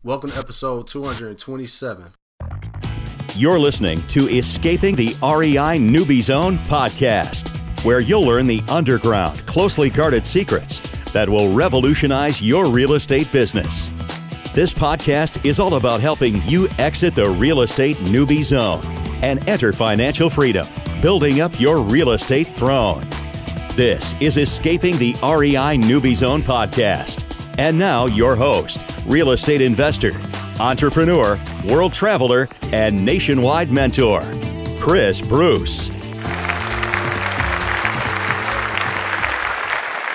Welcome to episode 227. You're listening to Escaping the REI Newbie Zone podcast, where you'll learn the underground, closely guarded secrets that will revolutionize your real estate business. This podcast is all about helping you exit the real estate newbie zone and enter financial freedom, building up your real estate throne. This is Escaping the REI Newbie Zone podcast. And now your host, real estate investor, entrepreneur, world traveler, and nationwide mentor, Chris Bruce.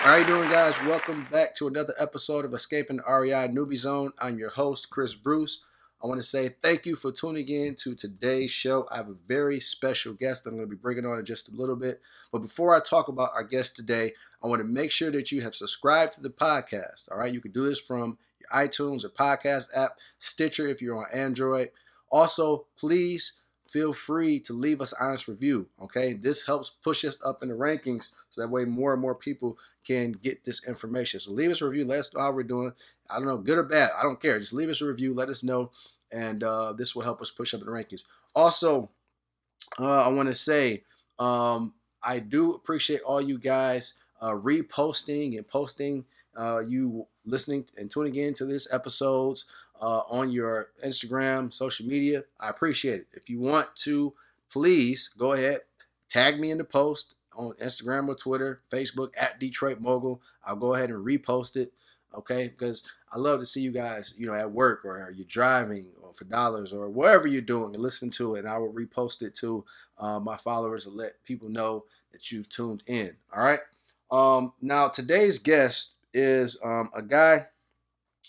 How you doing, guys? Welcome back to another episode of Escaping the REI Newbie Zone. I'm your host, Chris Bruce. I want to say thank you for tuning in to today's show. I have a very special guest I'm going to be bringing on in just a little bit. But before I talk about our guest today, I want to make sure that you have subscribed to the podcast. All right, you can do this from your iTunes or podcast app, Stitcher if you're on Android. Also, please feel free to leave us an honest review. Okay, this helps push us up in the rankings, so that way more and more people can get this information. So leave us a review. Let us know how we're doing. I don't know, good or bad. I don't care. Just leave us a review. Let us know. And this will help us push up in the rankings. Also, I want to say I do appreciate all you guys reposting and posting, you listening and tuning in to this episodes on your Instagram, social media. I appreciate it. If you want to, please go ahead, tag me in the post on Instagram or Twitter, Facebook at Detroit Mogul. I'll go ahead and repost it. Okay, because I love to see you guys, at work or you're driving or for dollars or wherever you're doing and listen to it. And I will repost it to my followers and let people know that you've tuned in. All right. Now, today's guest is a guy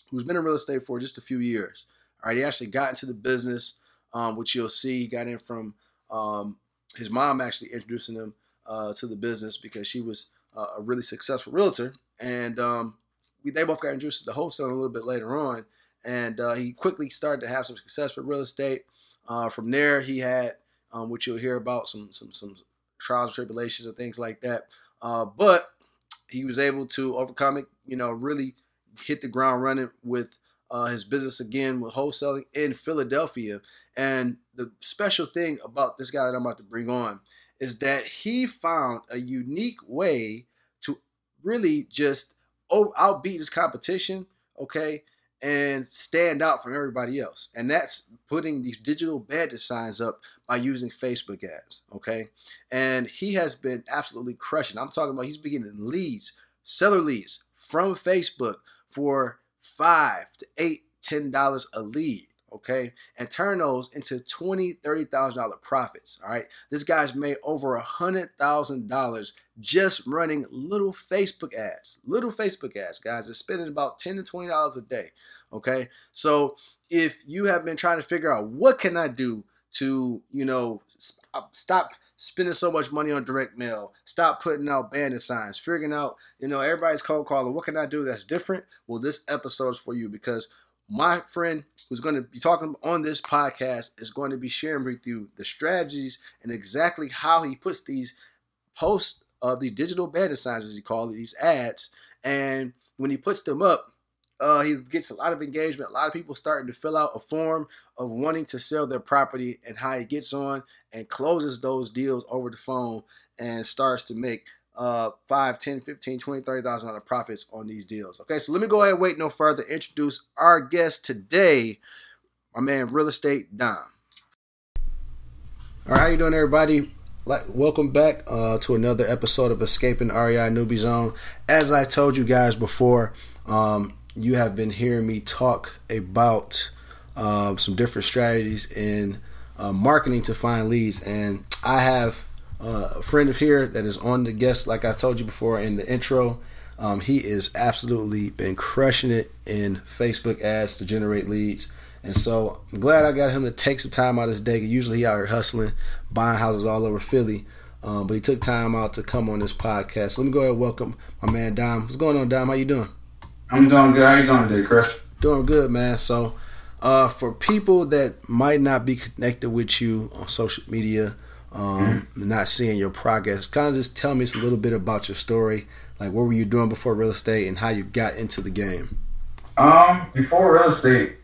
who's been in real estate for just a few years. All right. He actually got into the business, which you'll see. He got in from his mom actually introducing him to the business because she was a really successful realtor. And they both got introduced to the wholesale a little bit later on, and he quickly started to have some success with real estate. From there, he had, which you'll hear about, some trials and tribulations and things like that. But he was able to overcome it, really hit the ground running with his business again with wholesaling in Philadelphia. And the special thing about this guy that I'm about to bring on is that he found a unique way to really just outbeat his competition, okay, and stand out from everybody else. And that's putting these digital bandit signs up by using Facebook ads, okay? And he has been absolutely crushing. I'm talking about he's been getting leads, seller leads from Facebook for $5 to $8, $10 a lead, okay? And turn those into $20,000, $30,000 profits, all right? This guy's made over $100,000 just running little Facebook ads, guys. They're spending about $10 to $20 a day, okay? So if you have been trying to figure out what can I do to, stop spending so much money on direct mail, stop putting out bandit signs, figuring out, everybody's cold calling, what can I do that's different? Well, this episode is for you because my friend who's going to be talking on this podcast is going to be sharing with you the strategies and exactly how he puts these posts of these digital bandit signs, as he calls it, these ads. And when he puts them up, he gets a lot of engagement, a lot of people starting to fill out a form of wanting to sell their property, and how he gets on and closes those deals over the phone and starts to make $5, $10, $15, $20, $30,000 profits on these deals. Okay, so let me go ahead and wait no further. Introduce our guest today, my man, RealEstateDom. All right, how you doing, everybody? Welcome back to another episode of Escaping REI Newbie Zone. As I told you guys before, you have been hearing me talk about some different strategies in marketing to find leads, and I have a friend of here that is on the guest, like I told you before in the intro. He is absolutely been crushing it in Facebook ads to generate leads. And so I'm glad I got him to take some time out of his day. Usually he out here hustling, buying houses all over Philly. But he took time out to come on this podcast. So let me go ahead and welcome my man, Dom. What's going on, Dom? How you doing? I'm doing good. How you doing today, Chris? Doing good, man. So for people that might not be connected with you on social media, not seeing your progress, kind of just tell me a little bit about your story. Like, what were you doing before real estate and how you got into the game? Before real estate,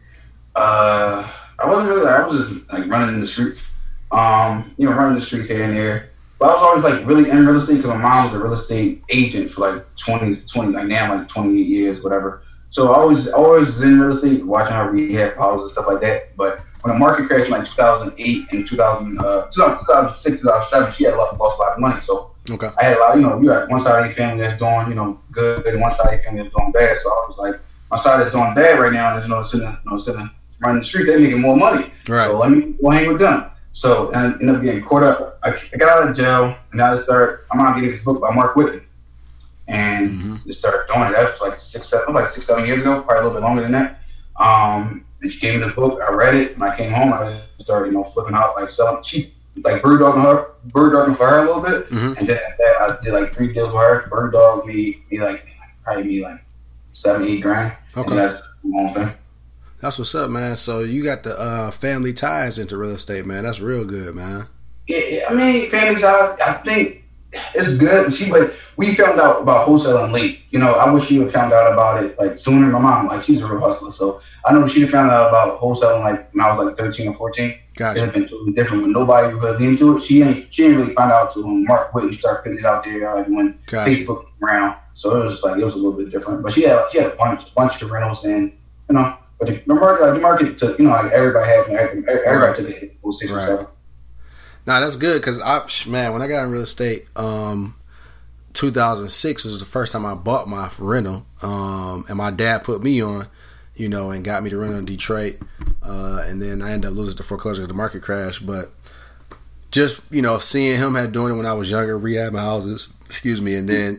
I wasn't really. I was just like running in the streets. Running the streets here and there. But I was always like really in real estate because my mom was a real estate agent for like 20, like now like 28 years, whatever. So I always was in real estate, watching her rehab houses and stuff like that. But when the market crashed in like 2008 and 2006, 2007, she had lost a lot of money. So Okay. I had a lot, you got one side of your family that's doing, good, and one side of your family that's doing bad. So I was like, my side that's doing bad right now is, sitting running the streets, they're making more money. Right. So let me go hang with them. So and I ended up getting caught up. I got out of jail, and I started. I'm out getting this book by Mark Whitten, and just started doing it. That was like 6, 7 years ago, probably a little bit longer than that. And she gave me the book. I read it, and I came home. I just started, flipping out, like selling cheap, like bird dogging for her a little bit. And then after that, I did like 3 deals with her. Bird dog me like 7-8 grand. Okay. And that's the whole thing. That's what's up, man. So you got the family ties into real estate, man. That's real good, man. Yeah, I mean, family ties, I think it's good. But we found out about wholesaling late. I wish she would have found out about it like sooner. My mom, like, she's a real hustler, so I know she'd have found out about wholesaling like when I was like 13 or 14. Gotcha. It would have been totally different when nobody was really into it. She didn't really find out until when Mark Whitten started putting it out there, like when Facebook came around. So it was a little bit different. But she had a bunch of rentals, and but the market took, like everybody took a hit. 06 or 07. Nah, that's good because when I got in real estate, 2006 was the first time I bought my rental, and my dad put me on, and got me to rent in Detroit, and then I ended up losing the foreclosure, the market crash. But just seeing him had doing it when I was younger, rehabbing houses, and then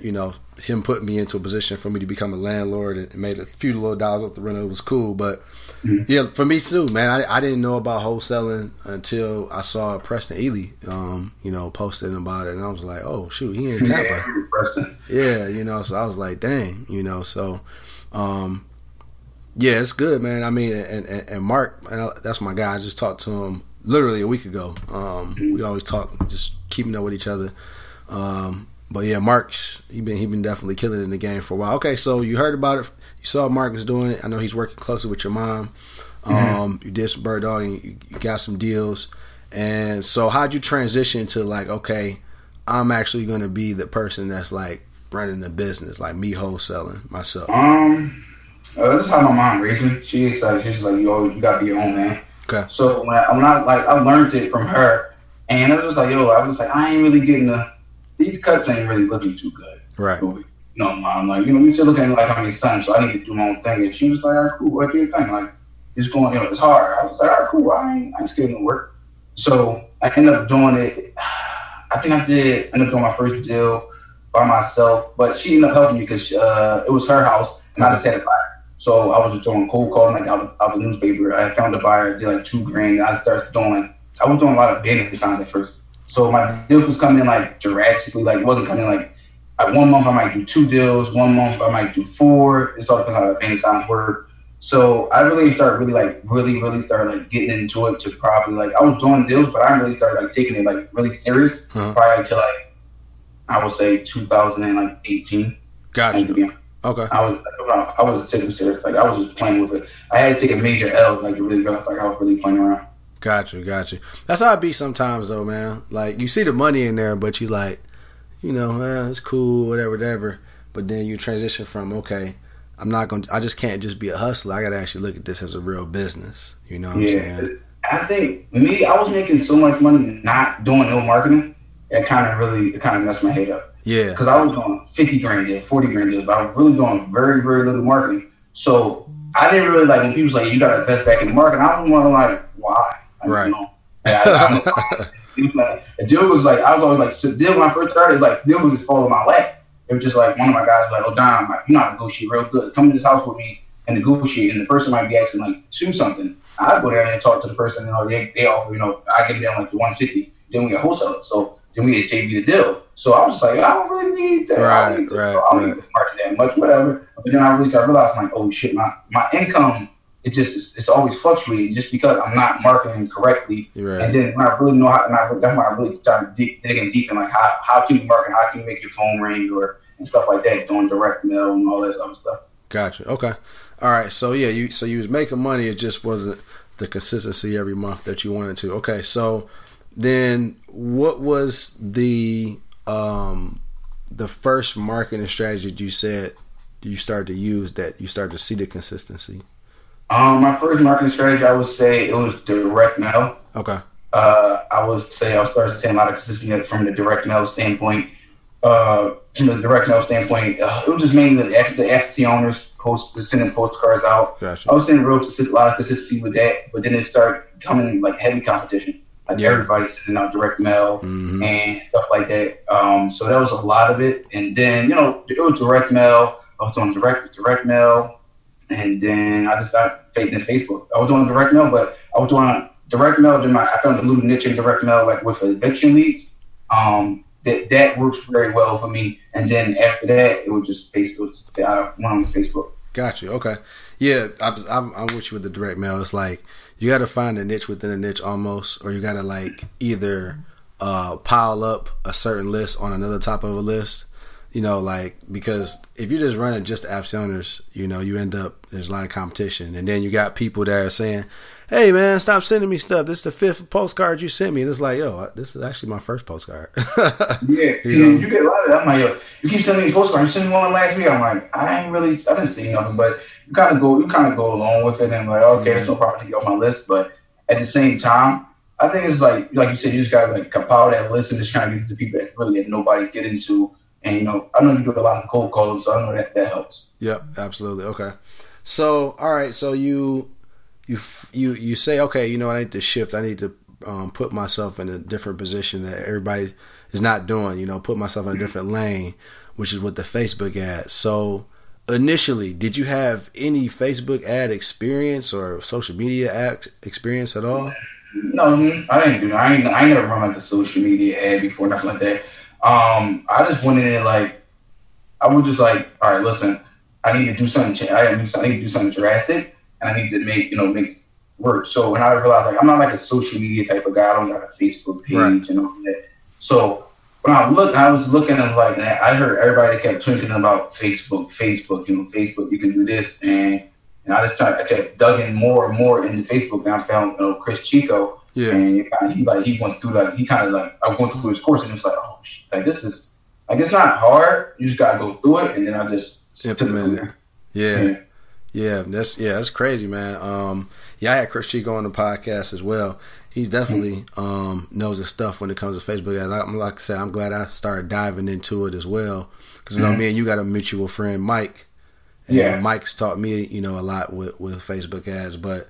him putting me into a position for me to become a landlord and made a few little dollars off the rental. It was cool, but yeah, for me too, man. I didn't know about wholesaling until I saw Preston Ely, posting about it, and I was like, oh shoot, he in Tampa. Yeah, Preston. Yeah, so I was like, dang, so. Yeah, it's good, man. I mean, and Mark, that's my guy. I just talked to him literally a week ago. We always talk, just keeping up with each other. But yeah, Mark's he been definitely killing it in the game for a while. Okay, so you heard about it. You saw Mark was doing it. I know he's working closely with your mom. You did some bird dogging. You got some deals. And so how'd you transition to like, okay, I'm actually going to be the person that's like running the business, like me wholesaling myself? This is how my mom raised me. She's like, you got to be your own man. Okay. So when I learned it from her, and I was like, I ain't really getting these cuts ain't really looking too good. Right. So, Mom, like, you still looking at me like I'm your son, so I need to do my own thing. And she was like, all right, cool, what do you think? Like, it's going, it's hard. I was like, all right, cool, I ain't scared of work. So I ended up doing it. I think I ended up doing my first deal by myself, but she ended up helping me because it was her house, and I just had a buyer. So I was just doing cold calling, like out of the newspaper. I found a buyer, did like $2,000, and I started doing I was doing a lot of business signs at first. So my deals was coming in like drastically, like it wasn't coming in like 1 month I might do 2 deals, 1 month I might do 4. It's all depends on how the business signs work. So I really started really started like getting into it to probably like I was doing deals, but I really started like taking it like really serious probably until like I would say 2018. Gotcha. Okay. I was taking it serious. Like I was just playing with it. I had to take a major L like to really realize like I was really playing around. Gotcha. That's how it be sometimes though, man. Like you see the money in there, but you like, man, it's cool, whatever. But then you transition from okay, I just can't just be a hustler. I gotta actually look at this as a real business. You know what I'm saying? I think I was making so much money not doing no marketing. It kind of messed my head up. Yeah. Because I was doing 50 grand deals, 40 grand deals, but I was really doing very, very little marketing. So I didn't really like when people was like, you got to invest back in the market. I was more like, why? Right. A deal was like, I was always like, so deal when I first started, like, deal was just fall in my lap. It was just like, one of my guys was like, oh, Don, you know how to negotiate real good. Come to this house with me and negotiate. And the person might be asking, like, do something. I go there and talk to the person, they offer, I give them like the 150. Then we get wholesale. So then we get JB the deal. So I was just like, I don't really need that. I don't need to market that much, whatever. But then I realized, I'm like, oh shit, my income, it's always fluctuating just because I'm not marketing correctly. Right. And then when I really know how, that's when I really started digging deep in like how can you market, how can you make your phone ring and stuff like that, doing direct mail and all that other stuff. Gotcha. Okay. All right, so yeah, you was making money. It just wasn't the consistency every month that you wanted to. Okay, so then what was the first marketing strategy that you said you started to use that you started to see the consistency? My first marketing strategy, I would say it was direct mail. Okay. I would say I started seeing a lot of consistency from the direct mail standpoint. From the direct mail standpoint, it was just mainly the FT owners sending postcards out. Gotcha. I was seeing a lot of consistency with that, but then it started becoming like heavy competition. Like everybody's sending out direct mail and stuff like that. So that was a lot of it. And then, you know, it was direct mail. I was doing direct mail. And then I just started fading in Facebook. I was doing direct mail, but I was doing direct mail. Then I found a little niche in direct mail, like with eviction leads. That works very well for me. And then after that, it was just Facebook. I went on Facebook. Got you. Okay. Yeah, I'm with you with the direct mail. It's like you got to find a niche within a niche almost, or you got to like either pile up a certain list on another top of a list. You know, like, because if you're just running just abs owners, you know, you end up, there's a lot of competition. And then you got people that are saying, hey, man, stop sending me stuff. This is the 5th postcard you sent me. And it's like, yo, this is actually my first postcard. Yeah, you get a lot of that. I'm like, yo, you keep sending me postcards. You sent me one last week. I'm like, I didn't see nothing. But you kind of go along with it. And I'm like, okay, there's no problem to get on my list. But at the same time, I think it's like you said, you just got to like compile that list and just kind of get to the people that really nobody's getting to. And, you know, I know you do a lot of cold calls, so I know that helps. Yep, absolutely. Okay. So, all right. So you say, okay, you know, I need to shift. I need to put myself in a different position that everybody is not doing, you know, put myself in a different lane, which is with the Facebook ads. So initially, did you have any Facebook ad experience or social media ad experience at all? No, I didn't do. I ain't never run like a social media ad before, nothing like that. I just went in there like, I was just like, all right, listen, I need to do something. I need to do something drastic, and I need to make work. So when I realized, like, I'm not like a social media type of guy. I don't got a Facebook page and all that. So when I was looking at like, I heard everybody kept tweeting about Facebook, you know, Facebook, you can do this, and I kept digging more and more into Facebook, and I found, you know, Chris Chico. Yeah. And he went through I went through his course, and it was like, oh, like, this is like, it's not hard. You just gotta go through it, and then I just implement it. Yeah, that's crazy, man. I had Chris Chico on the podcast as well. He's definitely knows his stuff when it comes to Facebook ads. Like I said, I'm glad I started diving into it as well, because you know, me and you got a mutual friend, Mike. And Mike's taught me, you know, a lot with Facebook ads. But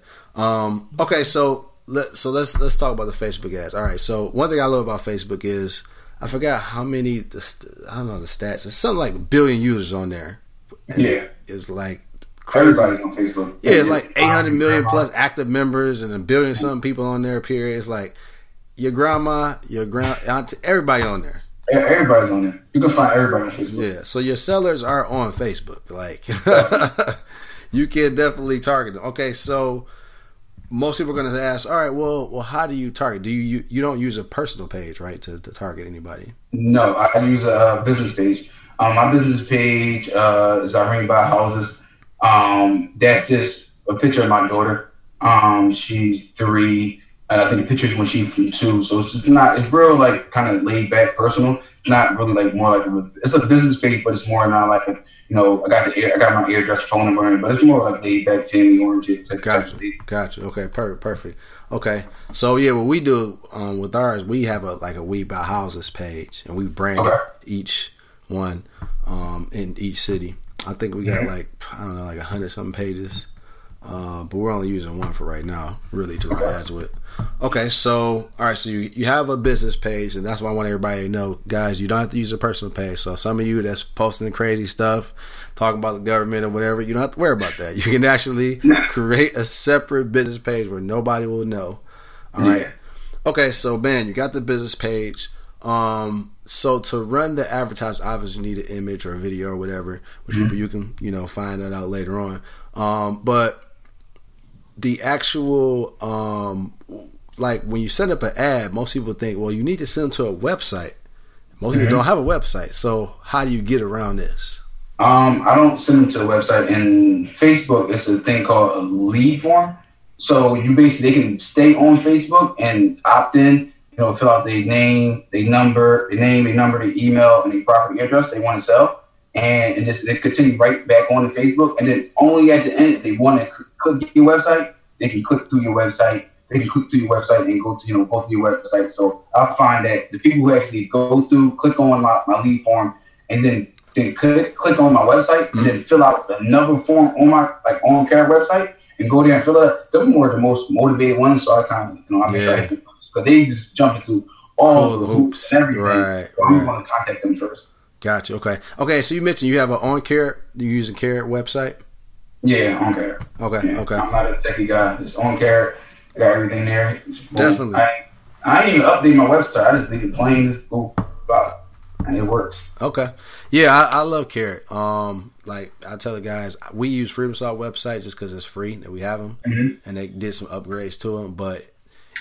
okay, so. Let's talk about the Facebook ads. All right. So one thing I love about Facebook is I forgot how many. I don't know the stats. It's something like 1 billion users on there. And it's like crazy. Everybody's on Facebook. Yeah, it's like 800 million plus active members and 1 billion something people on there. Period. It's like your grandma, your aunt, everybody on there. Everybody's on there. You can find everybody on Facebook. Yeah. So your sellers are on Facebook. Like you can definitely target them. Okay. So. Most people are going to ask, all right, well, how do you target? Do you don't use a personal page, right, to target anybody? No, I use a business page. My business page is Irene Buy Houses. That's just a picture of my daughter. She's 3, and I think the picture's when she's 2. So it's just it's real, like, kind of laid back, personal. It's not really like more like it's a business page, but it's more not like, you know, I got my address, phone number, but it's more like laid back, family oriented. Gotcha. Okay, perfect. Okay, so yeah, what we do with ours, we have a We Buy Houses page, and we brand each one in each city. I think we got like 100 something pages, but we're only using one for right now, really, to run ads with. Okay, so all right, so you have a business page, and that's why I want everybody to know, guys, you don't have to use a personal page. So some of you that's posting crazy stuff, talking about the government or whatever, you don't have to worry about that. You can actually create a separate business page where nobody will know. All right. Okay, so Ben, you got the business page. So to run the advertised, obviously you need an image or a video or whatever, which people you can, you know, find that out later on. But the actual like when you set up an ad, most people think, well, you need to send them to a website. Most people don't have a website. So how do you get around this? I don't send them to a website. In Facebook, it's a thing called a lead form. So you basically, they can stay on Facebook and opt in, fill out their name, their number, their email, and their property address they want to sell. And just they continue right back on to Facebook. And then only at the end, if they want to click your website, they can click through your website. They can click through your website and go to, both of your websites. So I find that the people who actually go through, click on my lead form, and then click on my website and then fill out another form on my on care website and go there and fill it out. They're more the most motivated ones, so I kind of I'm excited because they just jumped through all the hoops and everything. Right. So I'm going to contact them first. Gotcha. Okay. So you mentioned you have an on care. You use a care website. Yeah, on care. Okay. Yeah, okay. I'm not a techie guy. It's on care. I got everything there. Definitely. I ain't even update my website. I just leave it plain. And it works. Okay. Yeah, I love Carrot. Like I tell the guys, we use Freedom Salt website just because it's free that we have them, and they did some upgrades to them. But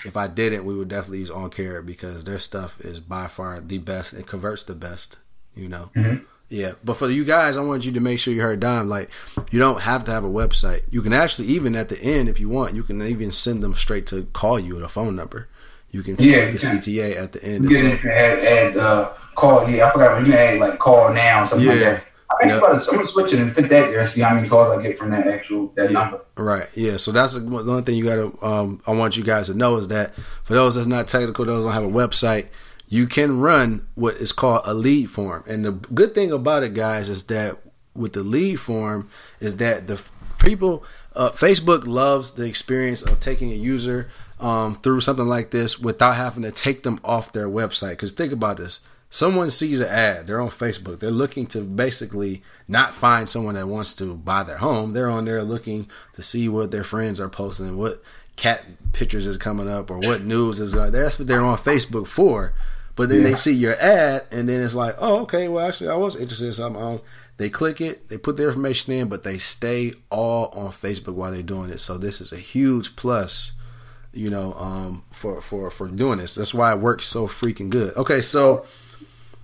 if I didn't, we would definitely use On Carrot because their stuff is by far the best. It converts the best. Yeah. But for you guys, I want you to make sure you heard Dom. Like, you don't have to have a website. You can actually, even at the end, if you want, you can even send them straight to call you at a phone number. You can put the CTA at the end. You can add call. Yeah, I forgot. You can add call now or something like that. I'm going to switch it and put that there and see how many calls I get from that number. Right. Yeah. So that's the only thing you got to. I want you guys to know is that for those that's not technical, those don't have a website, you can run what is called a lead form. And the good thing about it, guys, is that with the lead form is that the people, Facebook loves the experience of taking a user through something like this without having to take them off their website. Because think about this. Someone sees an ad. They're on Facebook. They're looking to basically not find someone that wants to buy their home. They're on there looking to see what their friends are posting, what cat pictures is coming up, or what news is going. That's what they're on Facebook for. But then they see your ad, and then it's like, oh, okay, well, actually, I was interested in something. They click it, they put their information in, but they stay all on Facebook while they're doing it. So this is a huge plus, for doing this. That's why it works so freaking good. Okay, so.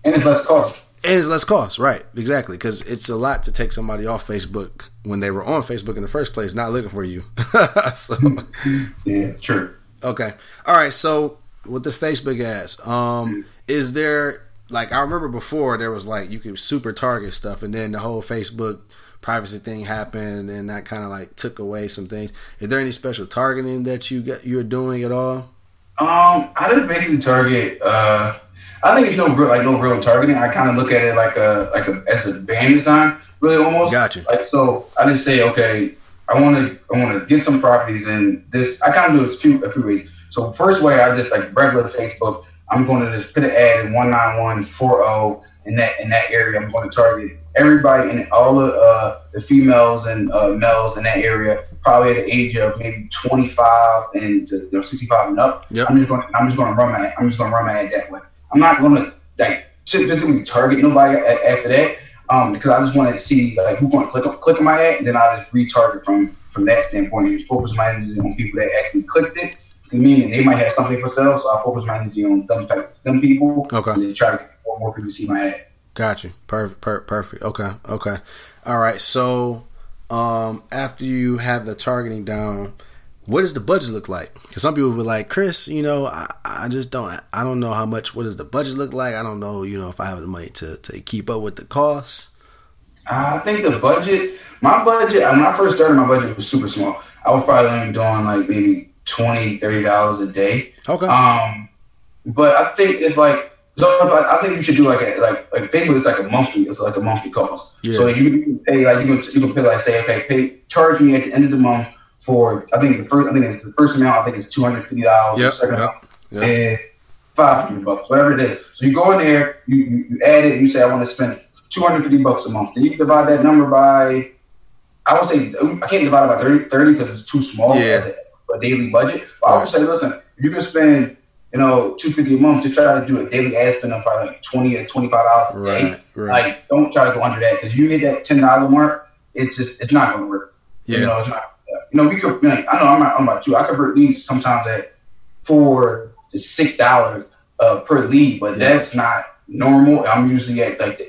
And it's less cost. And it's less cost, right? Exactly, because it's a lot to take somebody off Facebook when they were on Facebook in the first place, not looking for you. Yeah, true. Okay. All right, so with the Facebook ads, is there, like, I remember before there was like you could super target stuff, and then the whole Facebook privacy thing happened, and that kind of like took away some things. Is there any special targeting that you're doing at all? I didn't basically target. I think it's no real targeting. I kind of look at it as a band design, really almost. Gotcha. So I just say, okay, I want to get some properties in this. I kind of do it a few ways. So first way, I just like regular Facebook. I'm going to just put an ad in 19140 in that area. I'm going to target everybody and all of the females and males in that area, probably at the age of maybe 25 and 65 and up. Yep. I'm just going to run my ad that way. I'm not going to specifically target nobody after that because I just want to see who's going to click on my ad, and then I'll just retarget from that standpoint and focus my energy on people that actually clicked it. Meaning they might have something for sale, so I'll focus my energy on them people. Okay. And then try to get more people to see my ad. Gotcha. Perfect. Okay. All right. So after you have the targeting down, what does the budget look like? Because some people will be like, Chris, I just don't know how much. What does the budget look like? I don't know, if I have the money to keep up with the costs. I think my budget, when I first started, my budget was super small. I was probably only doing like maybe $20-$30 a day. Okay. But I think it's like, I think you should do like Facebook is like a monthly cost. Yeah. So you can pay you can pay say, okay, charge me at the end of the month for the first amount I think it's $250. Yep. Second amount and $500, whatever it is. So you go in there, you add it, and you say I want to spend $250 a month. Then you can divide that number by, I would say I can't divide it by 30 because it's too small as a daily budget. But I would say, listen, if you can spend $250 a month to try to do a daily ad spend of probably like $20 or $25 a day. Right. Like, don't try to go under that because you hit that $10 mark, it's not going to work. Yeah. It's not. We could. I know I'm not about you. I convert leads sometimes at $4 to $6 per lead, but that's not normal. I'm usually at like the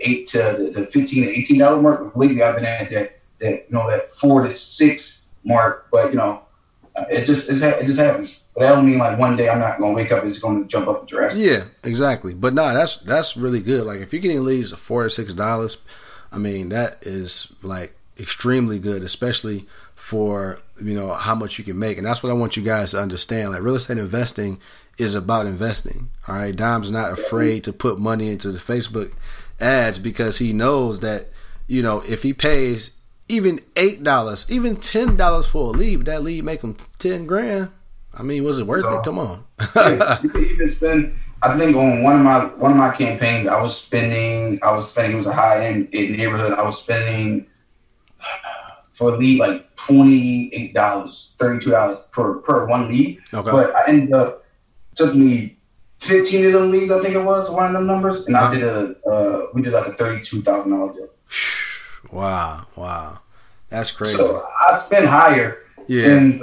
the $15 to $18 mark. Lately, I've been at that that 4 to 6 mark. But it just happens. But that don't mean like one day I'm not gonna wake up and it's gonna jump up drastically. Yeah, exactly. But no, that's really good. Like if you're getting leads of $4 to $6, I mean that is like extremely good, especially for how much you can make. And that's what I want you guys to understand. Like real estate investing is about investing. All right, Dom's not afraid to put money into the Facebook ads because he knows that if he pays even $8, even $10 for a lead, that lead make him 10 grand. I mean, was it worth it? Come on. Yeah, you could even spend. I think on one of my campaigns, I was spending. It was a high end neighborhood. I was spending for a lead like $28, $32 per one lead. Okay. But I ended up took me 15 of them leads. I think it was one of them numbers, and I did we did like a $32,000 deal. Wow, that's crazy. So I spend higher in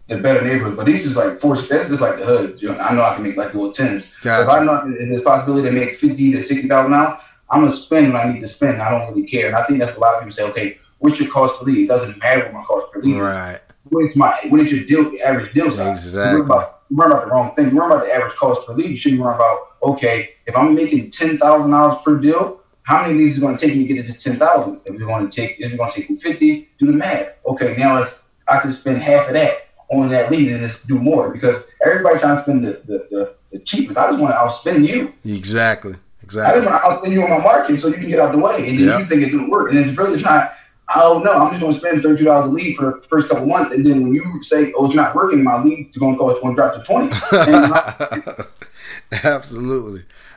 the better neighborhood, but these is like that's just like the hood. I know I can make like little tens. Gotcha. If I know there's possibility to make $50,000 to $60,000 now, I'm gonna spend what I need to spend. I don't really care, and I think that's what a lot of people say. Okay, what's your cost per lead? It doesn't matter what my cost per lead is. Right. What is your average deal size? Exactly. You're worrying about the wrong thing. You're worrying about the average cost per lead. You shouldn't worry about, okay, if I'm making $10,000 per deal, how many leads is it going to take me to get it to 10,000? If you're going to take me 50, do the math. Okay, now if I can spend half of that on that lead and just do more, because everybody trying to spend the cheapest. I just want to outspend you. Exactly. I just want to outspend you on my market so you can get out the way, and then you think it didn't work, and it's really not. Oh no, I'm just going to spend $32 a lead for the first couple months, and then when you say, "Oh, it's not working," my lead is going to drop to 20.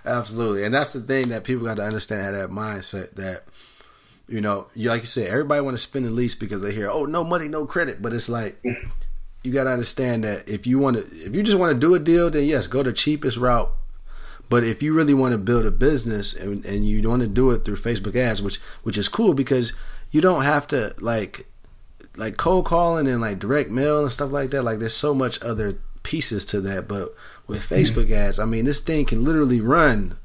Absolutely, and that's the thing that people got to understand, have that mindset that like you said, everybody want to spend the least because they hear, "Oh, no money, no credit," but it's like you got to understand that if you just want to do a deal, then yes, go the cheapest route. But if you really want to build a business and you want to do it through Facebook ads, which is cool because you don't have to like cold calling and like direct mail and stuff like that. Like there's so much other pieces to that. But with Facebook ads, I mean, this thing can literally run,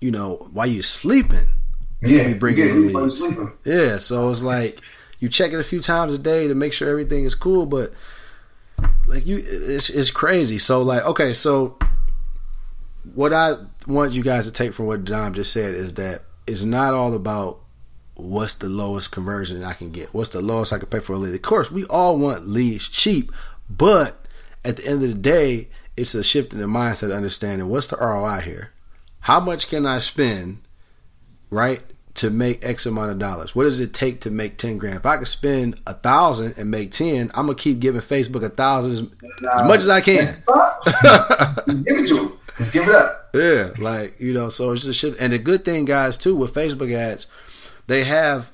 while you're sleeping. It can be bringing in leads. Yeah, so it's like you check it a few times a day to make sure everything is cool. But like it's crazy. So like, okay, so what I want you guys to take from what Dom just said is that it's not all about what's the lowest conversion I can get, what's the lowest I can pay for a lead. Of course, we all want leads cheap, but at the end of the day, it's a shift in the mindset of understanding what's the ROI here. How much can I spend, right, to make X amount of dollars? What does it take to make 10 grand? If I could spend 1,000 and make 10, I'm gonna keep giving Facebook 1,000 as much as I can. Give it to them. Just give it up. Yeah, like so it's just shit. And the good thing, guys, too, with Facebook ads, they have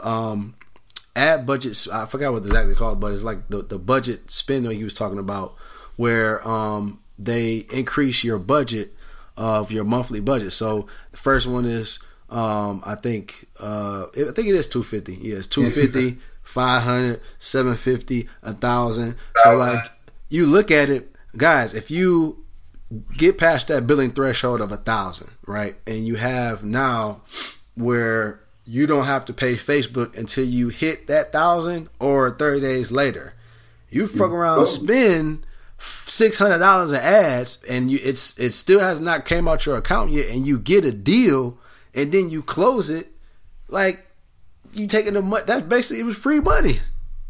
ad budgets. I forgot what exactly called, but it's like the budget spend that he was talking about, where they increase your budget of your monthly budget. So the first one is I think it is $250. Yeah, it's $250, $500, $750, $1,000. So like you look at it, guys, if you get past that billing threshold of 1,000, right, and you have now where you don't have to pay Facebook until you hit that 1,000 or 30 days later, you fuck around, spend $600 in ads, and it still has not came out your account yet, and you get a deal, and then you close it, like you taking the money. That's basically, it was free money.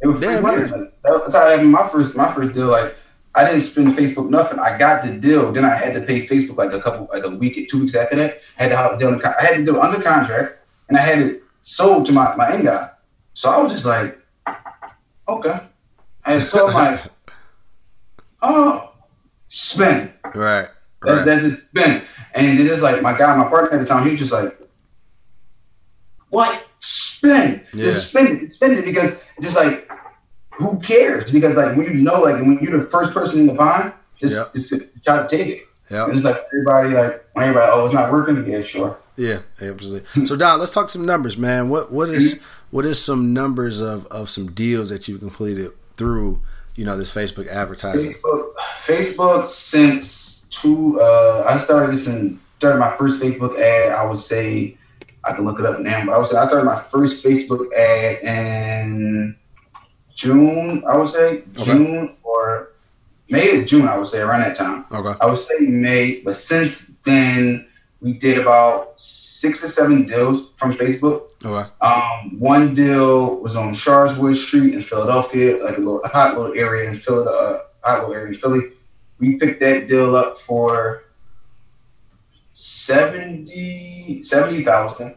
It was free money. That's how I had my first deal. Like I didn't spend Facebook nothing. I got the deal. Then I had to pay Facebook like a week, 2 weeks after that. I had to have the deal under contract, and I had it sold to my end guy. So I was just like, okay. And so I'm like, oh, spend. Right. That's just spend. And it is like my partner at the time, he was just like, what? Spend. Yeah. Just spend it because it's just like, who cares? Because like when when you're the first person in the pond, just try to take it. Yeah. And it's like everybody, oh, it's not working. Yeah, sure. Yeah, absolutely. So Don, let's talk some numbers, man. What is some numbers of some deals that you've completed through this Facebook advertising? Facebook since I started this in started my first Facebook ad, I would say, I can look it up now, but I would say I started my first Facebook ad in June, I would say. Okay. June or May or June, I would say, around that time. Okay. I would say May, but since then, we did about 6 or 7 deals from Facebook. Okay. One deal was on Sharswood Street in Philadelphia, like a hot little area in Philly. We picked that deal up for $70,000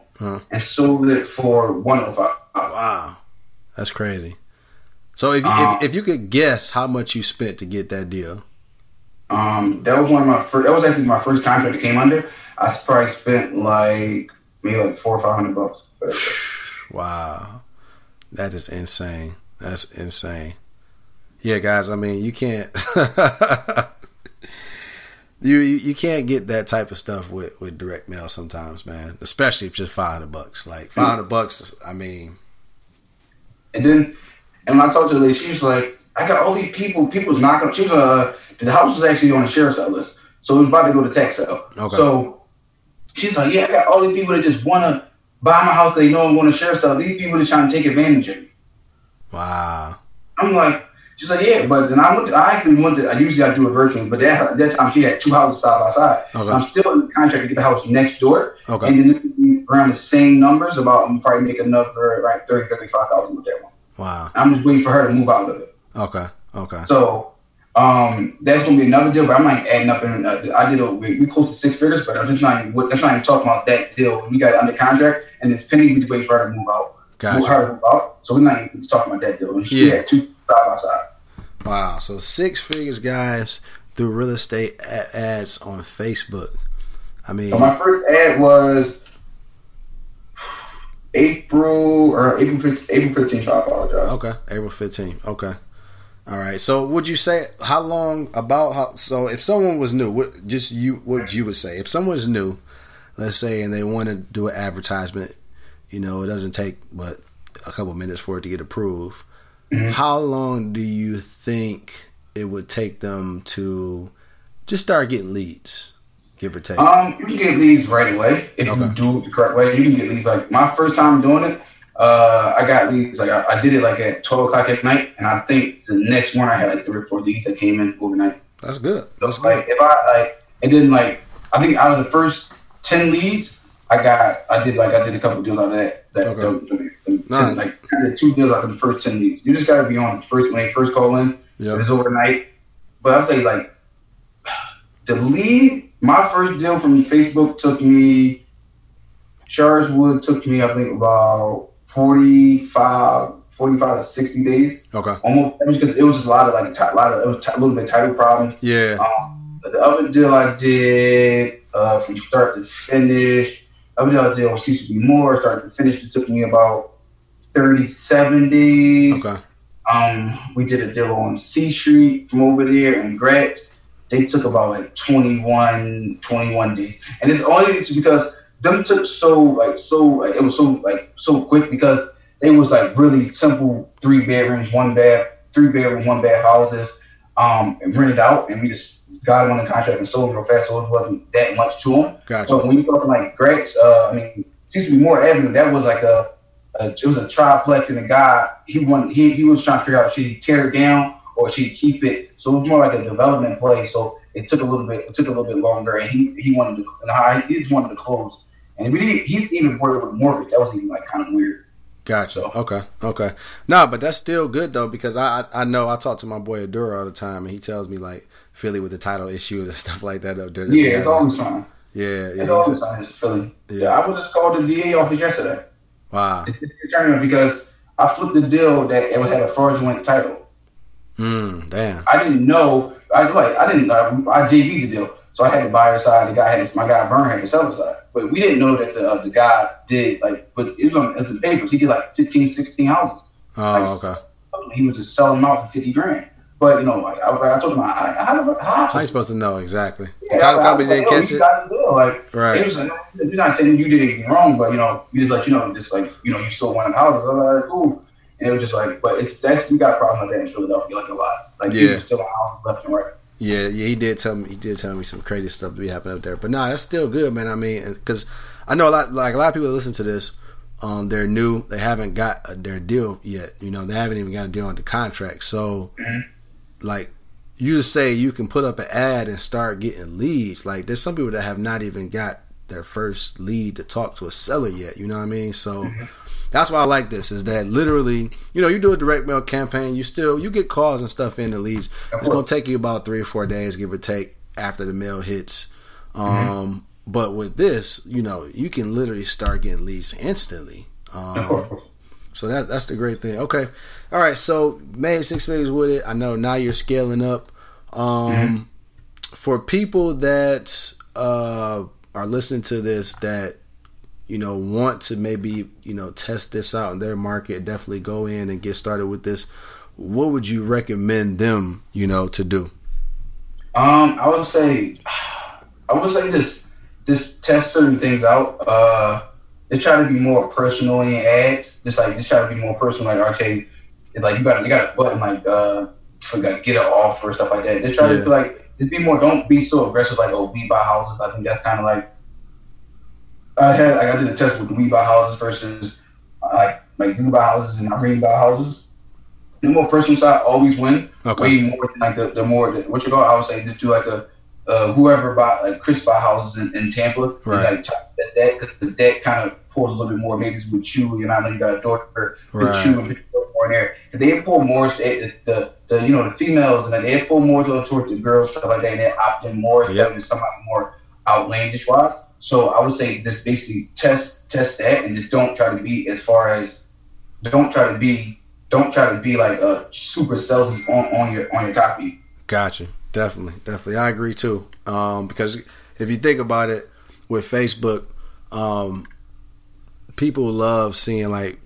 and sold it for $105,000. Wow, that's crazy. So if you could guess how much you spent to get that deal, that was one of my first. That was actually my first contract that came under. I probably spent maybe $400 or $500. Wow, that is insane. That's insane. Yeah, guys. I mean, you can't you can't get that type of stuff with direct mail sometimes, man. Especially if just $500. Like $500. I mean, and when I talked to the lady, she was like, "I got all these people. People's knocking." She was the house was actually on the sheriff's sale list, so it was about to go to tax sale. Okay. So she's like, "Yeah, I got all these people that just want to buy my house. They know I'm going to sheriff's sale. These people are trying to take advantage of me." Wow. I'm like, she's like, "Yeah," but then I usually I do it virtually, but that time she had 2 houses side by side. Okay. I'm still in the contract to get the house next door. Okay. And then around the same numbers, I'm probably make enough for like $35,000 with that one. Wow. I'm just waiting for her to move out of it. Okay. Okay. So that's gonna be another deal, but I'm like adding up, and we close to 6 figures, but I'm just not even talking about that deal. We got it under contract, and it's pending. We just waiting for her to move out. Gotcha. So we're not even talking about that deal. And she had 2 side by side. Wow. So 6 figures, guys, through real estate ads on Facebook. I mean, so my first ad was April 15th. I apologize. Okay, April 15th. Okay. All right. So would you say so if someone was new, what you would say? If someone's new, let's say, and they want to do an advertisement, it doesn't take but a couple minutes for it to get approved. Mm-hmm. How long do you think it would take them to just start getting leads, give or take? You can get leads right away if you do it the correct way. You can get leads. Like my first time doing it, I got leads. Like I did it like at 12 o'clock at night, and I think the next morning I had like 3 or 4 leads that came in overnight. That's good. That's so, good. Like, and then I think out of the first 10 leads, I did a couple deals out of that. Nice. I did 2 deals out of the first 10 leads. You just gotta be on when they first call in. Yep. It's overnight. But I'll say the lead, my first deal from Facebook Sharswood took me, I think, about 45 to 60 days. Okay. Almost, because it was just a little bit title problems. Yeah. The other deal I did from start to finish, on CCB Moore, start to finish, it took me about 37 days. Okay. We did a deal on C Street from over there in Gratz. They took about 21 days, and it's only because them took so quick because they was really simple 3 bedrooms, 1 bath, 3 bedroom, 1 bath houses, and rented out, and we just got them on the contract and sold them real fast, so it wasn't that much to them. Gotcha. But when you talking Gratz, CCB Moore Avenue, that was it was a triplex, and the guy he was trying to figure out should he tear it down or should he keep it. So it was more like a development play. So it took a little bit longer, and he just wanted to close. And he's even worked with mortgage. That was even kind of weird. Gotcha. So. Okay. No, but that's still good though, because I know I talk to my boy Adura all the time, and he tells me Philly with the title issues and stuff like that up there. Yeah, it's always fine. Yeah. It's always fine. It's Philly. Yeah, I was just called the DA office yesterday. Wow. Because I flipped the deal that it had a fraudulent title. Damn. I didn't know. I JV'd the deal, so I had the buyer side. My guy Vern had the seller side, but we didn't know that the guy did but it was in papers. He did 15, 16 houses. Oh, okay. He was just selling them out for $50,000. But I told him, how you supposed to know exactly? Yeah, the title company didn't catch it. Right. It was you're not saying you did anything wrong, but you just you sold one of the houses. I was like, cool. And it was just but we got a problem with that in Philadelphia a lot. People still on houses left and right. Yeah, he did tell me. He did tell me some crazy stuff to be happening up there. But nah, that's still good, man. I mean, because I know a lot of people that listen to this, they're new. They haven't got their deal yet. You know, they haven't even got a deal on the contract. So, like, you just say you can put up an ad and start getting leads. Like, there's some people that have not even got their first lead to talk to a seller yet. You know what I mean? So. That's why I like this, is that literally, you know, you do a direct mail campaign, you get calls and stuff in the leads. It's going to take you about 3 or 4 days, give or take, after the mail hits. But with this, you know, you can literally start getting leads instantly. So that's the great thing. Okay. All right. So made 6 figures with it. I know now you're scaling up. For people that are listening to this that, you know, want to maybe, you know, test this out in their market, definitely go in and get started with this. What would you recommend them, you know, to do? I would say just test certain things out. They try to be more personal in ads. Just try to be more personal. Like, okay, it's like you got a button for like get it off or stuff like that. They try to be like, just be more. Don't be so aggressive. Like, oh, we buy houses. I think that's kind of like. I did a test with the we buy houses versus like you buy houses and I buy houses. The more personal side always win. Okay. Way more than like the more what you call. I would say just do like a whoever buy like Chris buy houses in Tampa. Right. And, like that's that because that kind of pulls a little bit more. Maybe it's with you. And I know you got a daughter with you and more in there. If they pull more the you know the females and they pull more towards the girls stuff like that. And they opt in more instead of somebody more outlandish wise. So I would say just basically test that and just don't try to be don't try to be like a super salesman on your copy. Gotcha. Definitely. I agree too. Because if you think about it with Facebook, people love seeing like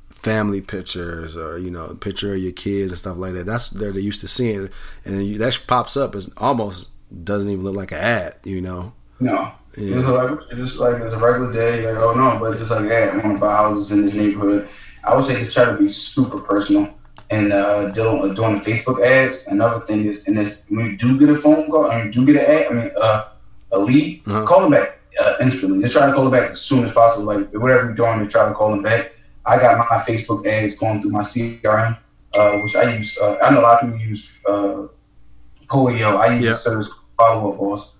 family pictures or, you know, a picture of your kids and stuff like that. That's they're used to seeing, and that pops up as almost doesn't even look like an ad, you know. No. Yeah. It's just like it's a regular day, like, oh no, but it's just like, hey, I want to buy houses in this neighborhood. I would say just try to be super personal and doing the Facebook ads. Another thing is, when you do get a phone call, you do get an ad, a lead, call them back instantly. Just try to call them back as soon as possible. Like whatever you're doing, try to call them back. I got my Facebook ads going through my CRM, which I use. I know a lot of people use Podio. I use the service Follow Up Boss.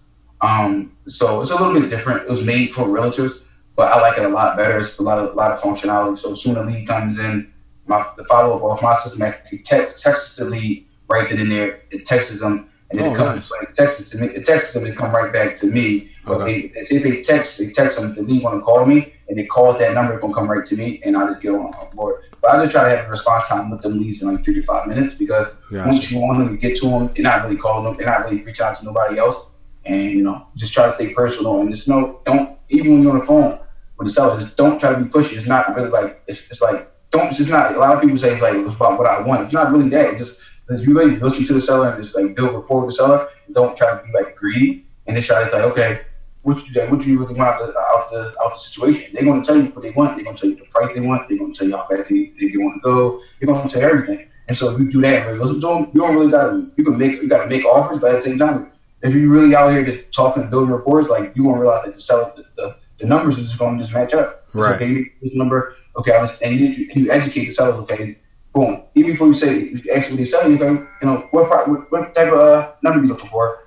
So it's a little bit different. It was made for realtors, but I like it a lot better. It's a lot of functionality. So as soon as the lead comes in, the follow up off my system actually texts the lead right then and there. It texts them, and then it comes nice. It texts to me. It texts them and come right back to me. But if they text them, the lead want to call me, and they call that number, it's gonna come right to me, and I just get on board. But I just try to have a response time with them leads in like 3 to 5 minutes because once you want them to get to them, you're not really calling them, you're not really reaching out to nobody else. And, you know, just try to stay personal and just don't, even when you're on the phone with the seller, just don't try to be pushy. It's not really like, it's like, it's just not, a lot of people say it's like, it's about what I want. It's not really that. It's just, you really listen to the seller and just like build rapport with the seller. Don't try to be like greedy and just try to say, okay, what do you really want out the situation? They're going to tell you what they want. They're going to tell you the price they want. They're going to tell you how fast they want to go. They're going to tell you everything. And so if you do that and really listen to them, you don't really got to, you got to make offers, but at the same time, if you're really out here just talking and building reports, like you won't realize that the seller, the numbers is just going to just match up. Right. So, okay, this number, okay, and you educate the sellers, okay, boom. Even before you say, you ask what they sell, you go, you know, what type of number you looking for?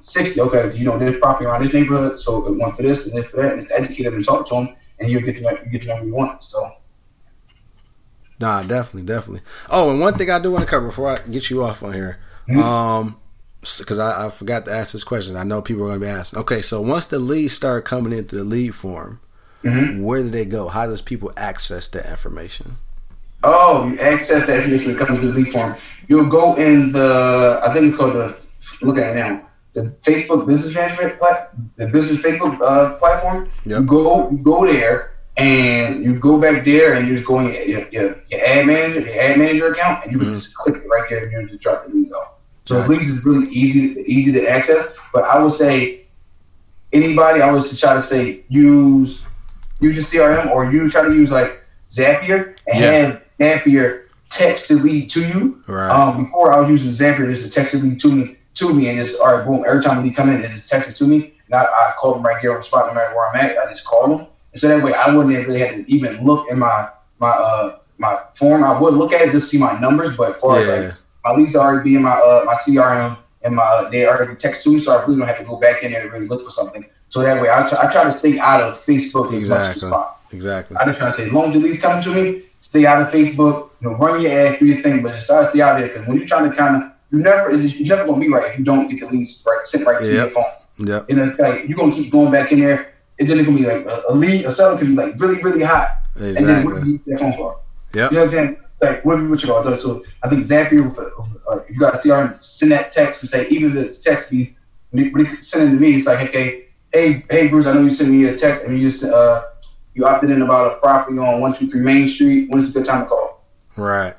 60, okay, you know, there's property around this neighborhood, so it went for this and this for that, and just educate them and talk to them, and you'll get the number you want, so. Nah, definitely. Oh, and one thing I do want to cover before I get you off on here, because I forgot to ask this question. I know people are going to be asking. Okay, so once the leads start coming into the lead form, where do they go? How does people access that information? Oh, you access that information that comes to the lead form. You'll go in I think it's called look at it now, the Facebook Business Management the Business Facebook platform. Yep. You go there, and you go back there, and you just go in your ad manager account, and you can just click it right there, and you just drop the leads off. So leads is really easy to access, but I would say I would try to say use your CRM or you try to use like Zapier and have Zapier text the lead to you. Right. Before I was using Zapier just to text the lead to me, to me and just, all right, boom, every time he come in, they just text it to me. And I call them right here on the spot, no matter where I'm at. I just call them. And so that way I wouldn't have really had to even look in my form. I would look at it just to see my numbers, but as far as like my leads already be in my CRM and they already text to me, so I really don't have to go back in there to really look for something. So that way I try to stay out of Facebook as much as possible. Exactly. I just try to say, as long as the leads coming to me, stay out of Facebook. Run your ad, do your thing, but just try to stay out there, because when you're trying to kind of, you're never gonna be right if you don't get the leads sent right to your phone. Yeah. It's like you're gonna keep going back in there. It's then gonna be like a seller can be like really, really hot. Exactly. And then what do you use that phone for? Yeah. You know what I'm saying? Like what you gonna do? So I think Zapier, if you got a CRM, send that text and say, even if the text be sending to me, it's like, okay, hey Bruce, I know you sent me a text and you opted in about a property on 123 Main Street. When's a good time to call? Right.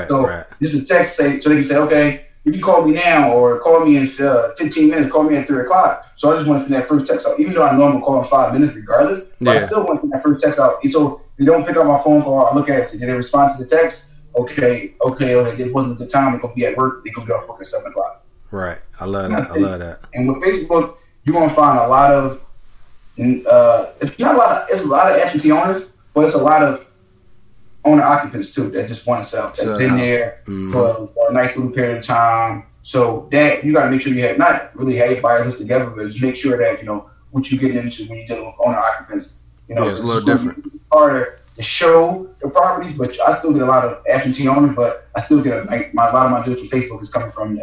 So just a text so they can say, okay, you can call me now or call me in 15 minutes, call me at 3 o'clock. So I just want to send that first text out. Even though I know I'm going to call in 5 minutes regardless, but I still want to send that first text out. So they don't pick up my phone call, I look at it, so did they respond to the text? Okay, it wasn't a good time, they're going to be at work, they're going to get off work at 7 o'clock. Right. I love that. And with Facebook, you're going to find a lot of, it's a lot of absentee owners, but it's a lot of owner occupants too that just want to sell. That's been there for a nice little period of time. So that you got to make sure you have not really have your buyer list together, but just make sure that what you're getting into when you're dealing with owner occupants. It's a little different. It's harder to show the properties, but I still get a lot of absentee owners. But I still get a lot of my deals from Facebook is coming from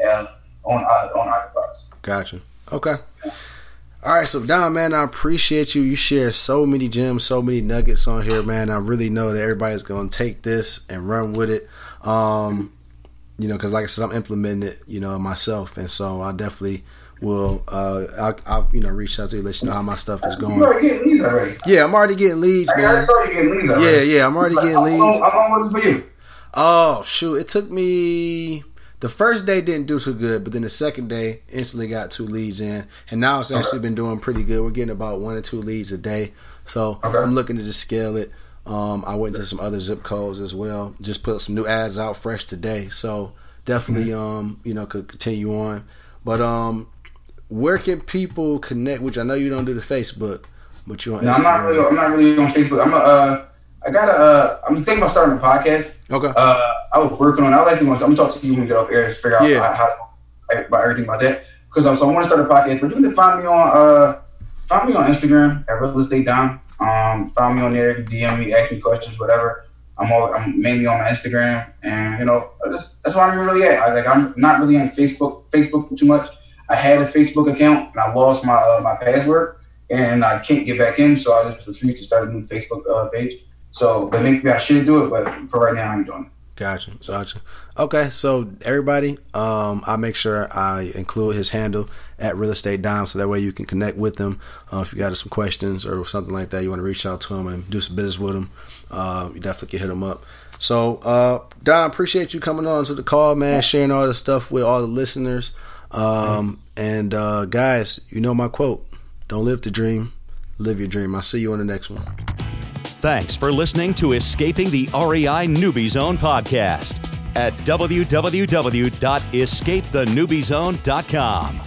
owner occupiers. Gotcha. Okay. All right, so Dom, man, I appreciate you. You share so many gems, so many nuggets on here, man. I really know that everybody's going to take this and run with it. Because like I said, I'm implementing it, myself, and so I definitely will. I'll reach out to you, let you know how my stuff is going. You already getting leads already? Yeah, I'm already getting leads, man. I saw you getting leads already. Yeah, I'm already getting leads. How long was it for you? Oh shoot, it took me. The first day didn't do too good, but then the second day instantly got 2 leads in, and now it's actually been doing pretty good. We're getting about 1 or 2 leads a day, so I'm looking to just scale it. I went into some other zip codes as well. Just put some new ads out fresh today, so definitely could continue on. But where can people connect? Which I know you don't do the Facebook, but you're on Instagram. I'm not really on Facebook. I'm thinking about starting a podcast. Okay. I was working on it. I'm gonna talk to you when we get off air to figure out how about everything about that. Because so I want to start a podcast. But you can find me on Instagram at RealEstateDom. Find me on there, DM me, ask me questions, whatever. I'm mainly on my Instagram, and that's why I'm really at. I'm not really on Facebook too much. I had a Facebook account and I lost my password, and I can't get back in, so I just refused to start a new Facebook page. So, but maybe I should do it, but for right now, I'm doing it. Gotcha. Okay, so everybody, I'll make sure I include his handle at RealEstateDom, so that way you can connect with him. If you got some questions or something like that, you want to reach out to him and do some business with him, you definitely can hit him up. So, Dom, appreciate you coming on to the call, man, sharing all the stuff with all the listeners. And guys, you know my quote: don't live the dream, live your dream. I'll see you on the next one. Thanks for listening to Escaping the REI Newbie Zone podcast at www.escapethenewbiezone.com.